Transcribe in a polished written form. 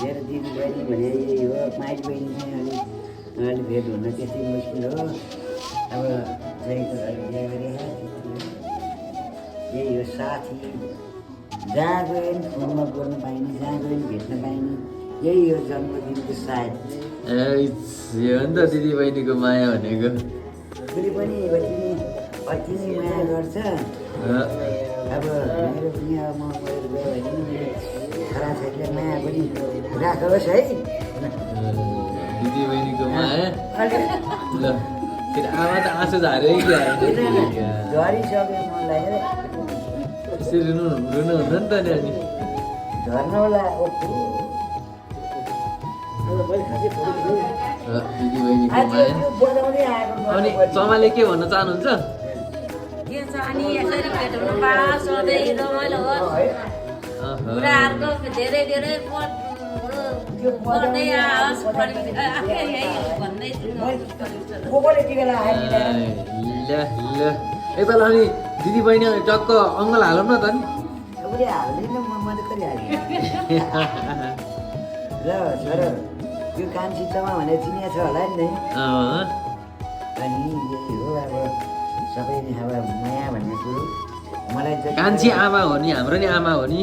मेरो दिदीबहिनी भने यही हो, माइली बहिनी चाहिँ अलि भेट हुन त्यस्तै मुस्किल हो। अब जयको घर बिहा गरेर यही हो साथी, जहाँ गयो पनि फोनमा बोल्न पाइने, जहाँ गयो पनि भेट्न पाइने, यही हो जन्मदिनको सायद। यो हो नि त दिदीबहिनीको माया भनेको। फेरि पनि अति नै माया गर्छ। अब मेरो पनि अब म गएर गयो भने मेरो छोराछोरीले माया पनि राखोस् है। दिदीबहिनीको माया ल फेरि आमा त आँसु झार्यो क्या झरिसक्यो मलाई यसरी रुनु हुँदैन नि त नि अनि झर्न होला। दिदीबहिनीको माया। बजाउँदै आएको अनि चमाले के भन्न चाहनुहुन्छ? के छ अनि यसरी भेट हुनु पाओस्, सधैँ रमाइलो होस्, कुराहरूको धेरै धेरै गर्दै आओस् भन्दै कोले टिका लगाएर ल एकताल अनि दिदीबहिनी टक्क अङ्गल हालौँ न त नि। उसले हाल्दैन, म त कहिले हाल्दिनँ। ल छोरो त्यो कान्छी चमा भनेर चिनिया छ होला नि है। अनि यही हो अब सबै अब माया भन्ने कुरो मलाई कान्छी आमा हो नि, हाम्रो नि आमा हो नि।